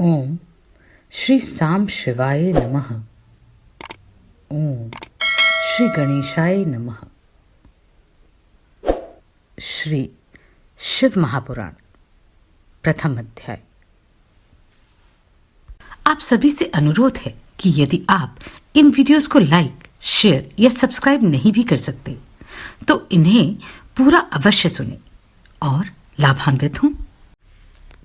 ओम श्री साम शिवाय नमः। ओम श्री गणेशाय नमः। श्री शिव महापुराण प्रथम अध्याय। आप सभी से अनुरोध है कि यदि आप इन वीडियोस को लाइक, शेयर या सब्सक्राइब नहीं भी कर सकते तो इन्हें पूरा अवश्य सुने और लाभान्वित हों।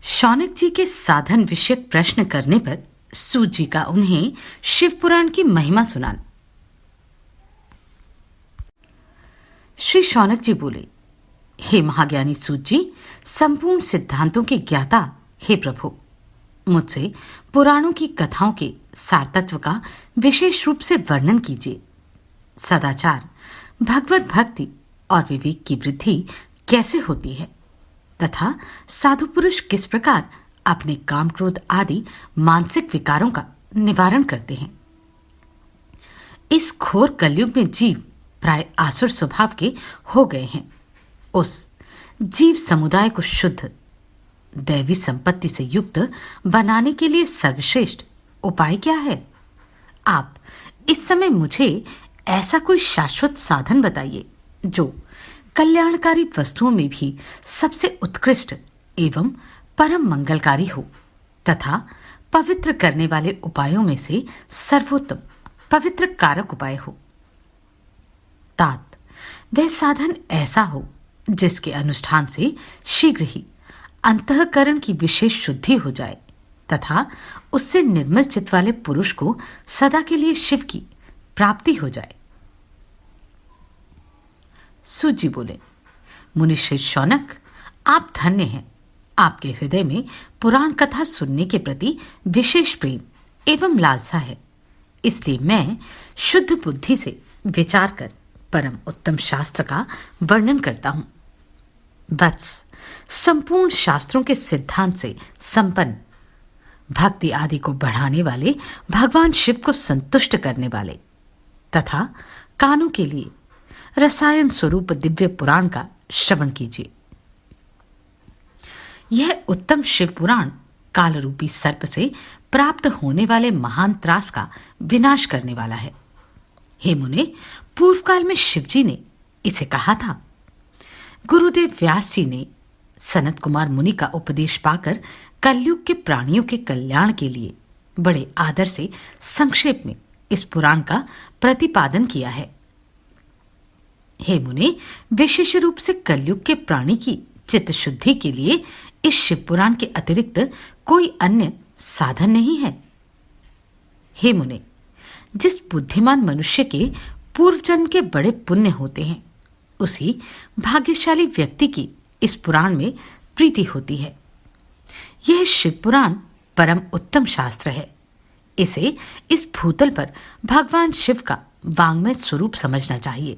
शौनक जी के साधन विषयक प्रश्न करने पर सूत जी का उन्हें शिव पुराण की महिमा सुनाना। श्री शौनक जी बोले, हे महाज्ञानी सूत जी, संपूर्ण सिद्धांतों के ज्ञाता हे प्रभु, मुझसे पुराणों की कथाओं के सारतत्व का विशेष रूप से वर्णन कीजिए। सदाचार, भगवत भक्ति और विवेक की वृद्धि कैसे होती है तथा साधु पुरुष किस प्रकार अपने काम क्रोध आदि मानसिक विकारों का निवारण करते हैं। इस घोर कलयुग में जीव प्राय आसुर स्वभाव के हो गए हैं। उस जीव समुदाय को शुद्ध दैवी संपत्ति से युक्त बनाने के लिए सर्वश्रेष्ठ उपाय क्या है? आप इस समय मुझे ऐसा कोई शाश्वत साधन बताइए जो कल्याणकारी वस्तुओं में भी सबसे उत्कृष्ट एवं परम मंगलकारी हो तथा पवित्र करने वाले उपायों में से सर्वोत्तम पवित्र कारक उपाय हो। तात, वह साधन ऐसा हो जिसके अनुष्ठान से शीघ्र ही अंतःकरण की विशेष शुद्धि हो जाए तथा उससे निर्मल चित्त वाले पुरुष को सदा के लिए शिव की प्राप्ति हो जाए। सूत जी बोले, मुनिश्री शौनक, आप धन्य हैं। आपके हृदय में पुराण कथा सुनने के प्रति विशेष प्रेम एवं लालसा है। इसलिए मैं शुद्ध बुद्धि से विचार कर परम उत्तम शास्त्र का वर्णन करता हूं। वत्स, संपूर्ण शास्त्रों के सिद्धांत से संपन्न, भक्ति आदि को बढ़ाने वाले, भगवान शिव को संतुष्ट करने वाले तथा कानों के लिए रसायन स्वरूप दिव्य पुराण का श्रवण कीजिए। यह उत्तम शिव पुराण काल रूपी सर्प से प्राप्त होने वाले महान त्रास का विनाश करने वाला है। हे मुने, पूर्व काल में शिवजी ने इसे कहा था। गुरुदेव व्यास जी ने सनत कुमार मुनि का उपदेश पाकर कलयुग के प्राणियों के कल्याण के लिए बड़े आदर से संक्षेप में इस पुराण का प्रतिपादन किया है। हे मुने, विशेष रूप से कलयुग के प्राणी की चित्त शुद्धि के लिए इस शिव पुराण के अतिरिक्त कोई अन्य साधन नहीं है। हे मुने, जिस बुद्धिमान मनुष्य के पूर्व जन्म के बड़े पुण्य होते हैं, उसी भाग्यशाली व्यक्ति की इस पुराण में प्रीति होती है। यह शिव पुराण परम उत्तम शास्त्र है। इसे इस भूतल पर भगवान शिव का वांग्मय स्वरूप समझना चाहिए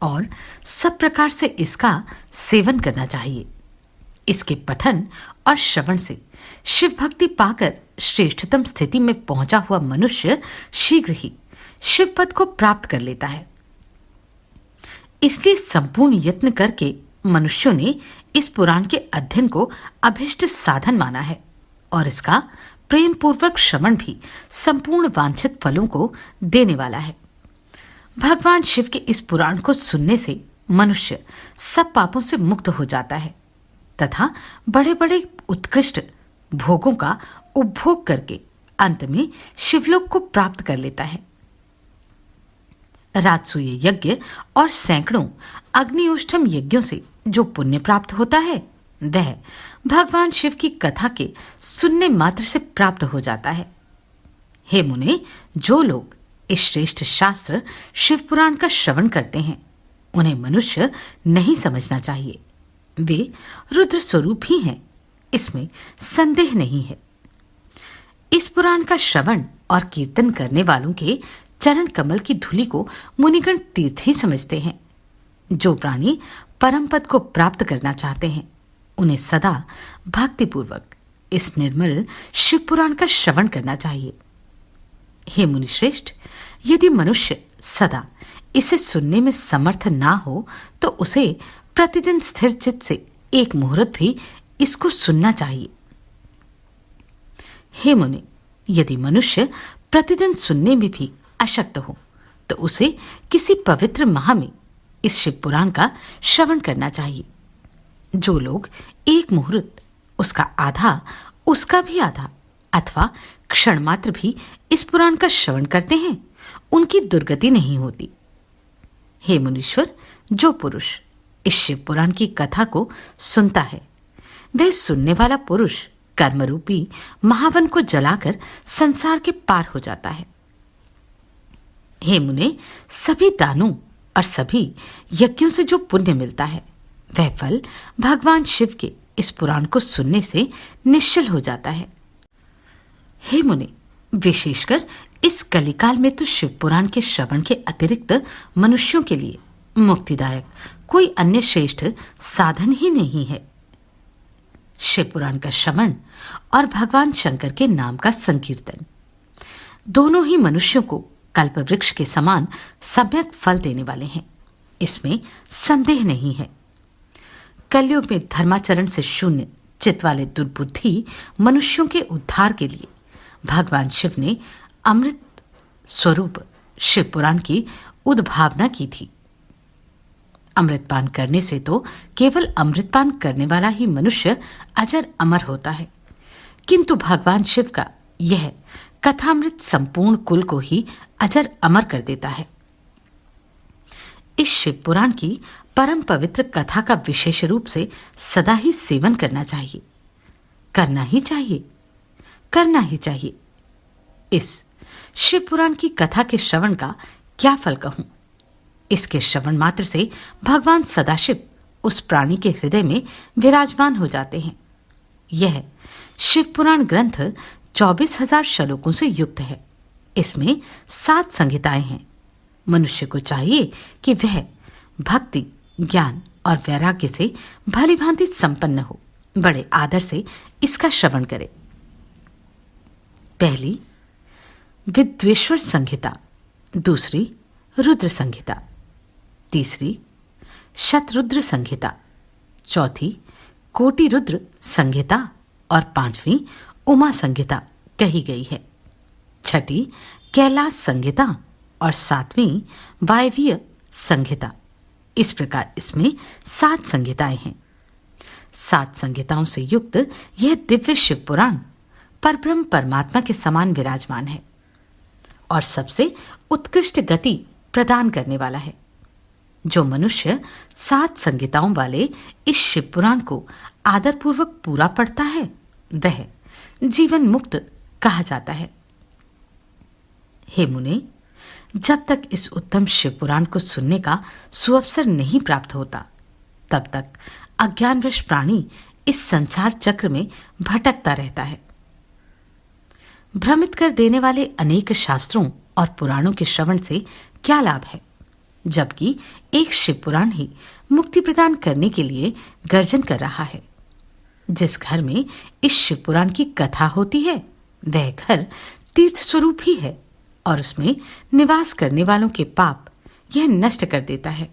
और सब प्रकार से इसका सेवन करना चाहिए। इसके पठन और श्रवण से शिव भक्ति पाकर श्रेष्ठतम स्थिति में पहुंचा हुआ मनुष्य शीघ्र ही शिव पद को प्राप्त कर लेता है। इसलिए संपूर्ण यत्न करके मनुष्यों ने इस पुराण के अध्ययन को अभिष्ट साधन माना है और इसका प्रेम पूर्वक श्रवण भी संपूर्ण वांछित फलों को देने वाला है। भगवान शिव के इस पुराण को सुनने से मनुष्य सब पापों से मुक्त हो जाता है तथा बड़े बड़े उत्कृष्ट भोगों का उपभोग करके अंत में शिवलोक को प्राप्त कर लेता है। राजसूय यज्ञ और सैकड़ों अग्नियोष्ठम यज्ञों से जो पुण्य प्राप्त होता है, वह भगवान शिव की कथा के सुनने मात्र से प्राप्त हो जाता है। हे मुने, जो लोग इस श्रेष्ठ शास्त्र शिव पुराण का श्रवण करते हैं, उन्हें मनुष्य नहीं समझना चाहिए। वे रुद्र स्वरूप ही हैं, इसमें संदेह नहीं है। इस पुराण का श्रवण और कीर्तन करने वालों के चरण कमल की धूलि को मुनिगण तीर्थ ही समझते हैं। जो प्राणी परम पद को प्राप्त करना चाहते हैं, उन्हें सदा भक्तिपूर्वक इस निर्मल शिव पुराण का श्रवण करना चाहिए। हे मुनिश्रेष्ठ, यदि मनुष्य सदा इसे सुनने में समर्थ ना हो तो उसे प्रतिदिन स्थिर चित्त से एक मुहूर्त भी इसको सुनना चाहिए। हे मुनि, यदि मनुष्य प्रतिदिन सुनने में भी अशक्त हो तो उसे किसी पवित्र माह में इस शिव पुराण का श्रवण करना चाहिए। जो लोग एक मुहूर्त, उसका आधा, उसका भी आधा अथवा क्षण मात्र भी इस पुराण का श्रवण करते हैं, उनकी दुर्गति नहीं होती। हे मुनीश्वर, जो पुरुष इस शिव पुराण की कथा को सुनता है, वह सुनने वाला पुरुष कर्मरूपी महावन को जलाकर संसार के पार हो जाता है। हे मुने, सभी दानों और सभी यज्ञों से जो पुण्य मिलता है, वह फल भगवान शिव के इस पुराण को सुनने से निश्चल हो जाता है। हे मुने, विशेषकर इस कलिकाल में तो शिव पुराण के श्रवण के अतिरिक्त मनुष्यों के लिए मुक्तिदायक कोई अन्य श्रेष्ठ साधन ही नहीं है। शिव पुराण का श्रवण और भगवान शंकर के नाम का संकीर्तन दोनों ही मनुष्यों को कल्प वृक्ष के समान सम्यक फल देने वाले हैं, इसमें संदेह नहीं है। कलयुग में धर्माचरण से शून्य चित्त वाले दुर्बुद्धि मनुष्यों के उद्धार के लिए भगवान शिव ने अमृत स्वरूप शिव पुराण की उद्भावना की थी। अमृतपान करने से तो केवल अमृतपान करने वाला ही मनुष्य अजर अमर होता है, किंतु भगवान शिव का यह कथामृत संपूर्ण कुल को ही अजर अमर कर देता है। इस शिव पुराण की परम पवित्र कथा का विशेष रूप से सदा ही सेवन करना चाहिए, करना ही चाहिए, करना ही चाहिए। इस शिव पुराण की कथा के श्रवण का क्या फल कहूं। इसके श्रवण मात्र से भगवान सदाशिव उस प्राणी के हृदय में विराजमान हो जाते हैं। यह शिव पुराण ग्रंथ 24,000 श्लोकों से युक्त है। इसमें 7 संहिताएं हैं। मनुष्य को चाहिए कि वह भक्ति, ज्ञान और वैराग्य से भली भांति संपन्न हो, बड़े आदर से इसका श्रवण करे। पहली विद्वेश्वर संहिता, दूसरी रुद्र संहिता, तीसरी शतरुद्र संहिता, चौथी कोटि रुद्र संहिता और 5वीं उमा संहिता कही गई है। छठी कैलाश संहिता और 7वीं वायवीय संहिता। इस प्रकार इसमें 7 संहिताएं हैं। 7 संहिताओं से युक्त यह दिव्य शिव पुराण परब्रह्म परमात्मा के समान विराजमान है और सबसे उत्कृष्ट गति प्रदान करने वाला है। जो मनुष्य 7 संहिताओं वाले इस शिव पुराण को आदरपूर्वक पूरा पढ़ता है, वह जीवन मुक्त कहा जाता है। हे मुने, जब तक इस उत्तम शिव पुराण को सुनने का सुअवसर नहीं प्राप्त होता, तब तक अज्ञानवश प्राणी इस संसार चक्र में भटकता रहता है। भ्रमित कर देने वाले अनेक शास्त्रों और पुराणों के श्रवण से क्या लाभ है, जबकि एक शिव पुराण ही मुक्ति प्रदान करने के लिए गर्जन कर रहा है। जिस घर में इस शिव पुराण की कथा होती है, वह घर तीर्थ स्वरूप ही है और उसमें निवास करने वालों के पाप यह नष्ट कर देता है।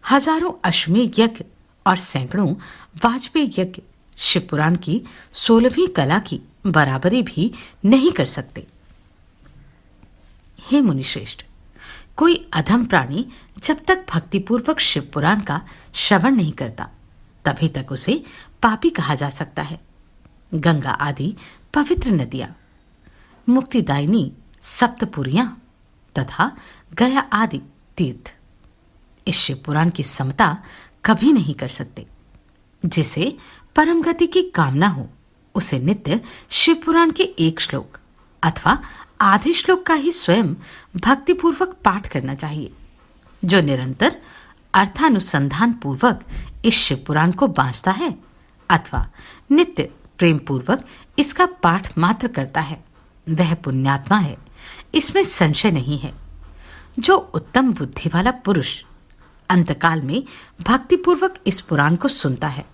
हजारों अश्वमेध यज्ञ और सैकड़ों वाजपेयी यज्ञ शिव पुराण की 16वीं कला की बराबरी भी नहीं कर सकते। हे मुनिश्रेष्ठ, कोई अधम प्राणी जब तक भक्तिपूर्वक शिव पुराण का श्रवण नहीं करता, तभी तक उसे पापी कहा जा सकता है। गंगा आदि पवित्र नदियां, मुक्तिदायिनी सप्तपुरियां तथा गया आदि तीर्थ इस शिव पुराण की समता कभी नहीं कर सकते। जिसे परम गति की कामना हो, उसे नित्य शिव पुराण के एक श्लोक अथवा आधे श्लोक का ही स्वयं भक्तिपूर्वक पाठ करना चाहिए। जो निरंतर अर्थानुसंधान पूर्वक इस शिव पुराण को बांचता है अथवा नित्य प्रेम पूर्वक इसका पाठ मात्र करता है, वह पुण्यात्मा है, इसमें संशय नहीं है। जो उत्तम बुद्धि वाला पुरुष अंतकाल में भक्तिपूर्वक इस पुराण को सुनता है,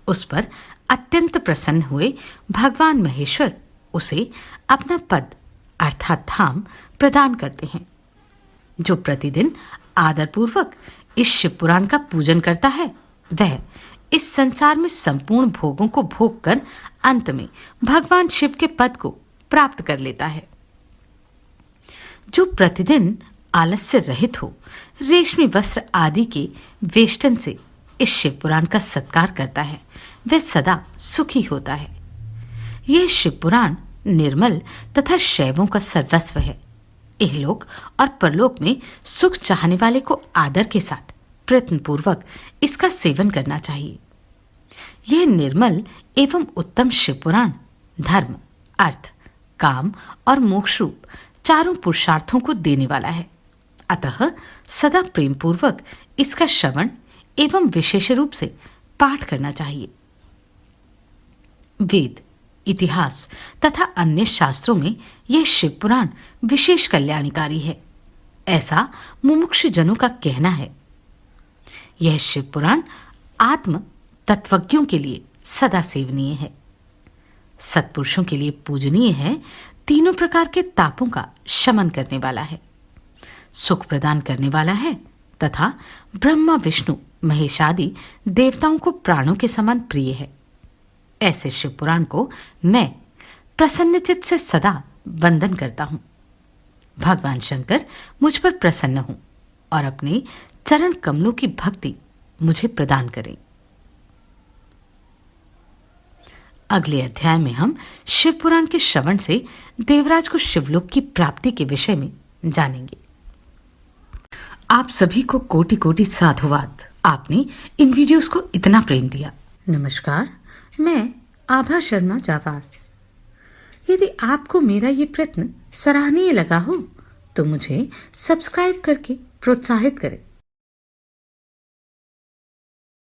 उस पर अत्यंत प्रसन्न हुए भगवान महेश्वर उसे अपना पद अर्थात धाम प्रदान करते हैं। जो प्रतिदिन आदरपूर्वक इस शिव पुराण का पूजन करता है, वह इस संसार में संपूर्ण भोगों को भोग कर अंत में भगवान शिव के पद को प्राप्त कर लेता है। जो प्रतिदिन आलस्य रहित हो, रेशमी वस्त्र आदि के वेष्टन से इस शिव पुराण का सत्कार करता है, वह सदा सुखी होता है। यह शिव पुराण निर्मल तथा शैवों का सर्वस्व है। इहलोक और परलोक में सुख चाहने वाले को आदर के साथ प्रयत्नपूर्वक इसका सेवन करना चाहिए। यह निर्मल एवं उत्तम शिव पुराण धर्म, अर्थ, काम और मोक्ष रूप चारों पुरुषार्थों को देने वाला है। अतः सदा प्रेम पूर्वक इसका श्रवण एवं विशेष रूप से पाठ करना चाहिए। वेद, इतिहास तथा अन्य शास्त्रों में यह शिव पुराण विशेष कल्याणकारी है, ऐसा मुमुक्षु जनों का कहना है। यह शिव पुराण आत्म तत्वज्ञों के लिए सदा सेवनीय है, सत्पुरुषों के लिए पूजनीय है, तीनों प्रकार के तापों का शमन करने वाला है, सुख प्रदान करने वाला है तथा ब्रह्मा, विष्णु, महेश आदि देवताओं को प्राणों के समान प्रिय है। ऐसे शिव पुराण को मैं प्रसन्नचित्त से सदा वंदन करता हूं। भगवान शंकर मुझ पर प्रसन्न हों और अपने चरण कमलों की भक्ति मुझे प्रदान करें। अगले अध्याय में हम शिव पुराण के श्रवण से देवराज को शिवलोक की प्राप्ति के विषय में जानेंगे। आप सभी को कोटि कोटि साधुवाद। आपने इन वीडियोस को इतना प्रेम दिया। नमस्कार, मैं आभा शर्मा जावास। यदि आपको मेरा ये प्रयत्न सराहनीय लगा हो तो मुझे सब्सक्राइब करके प्रोत्साहित करें।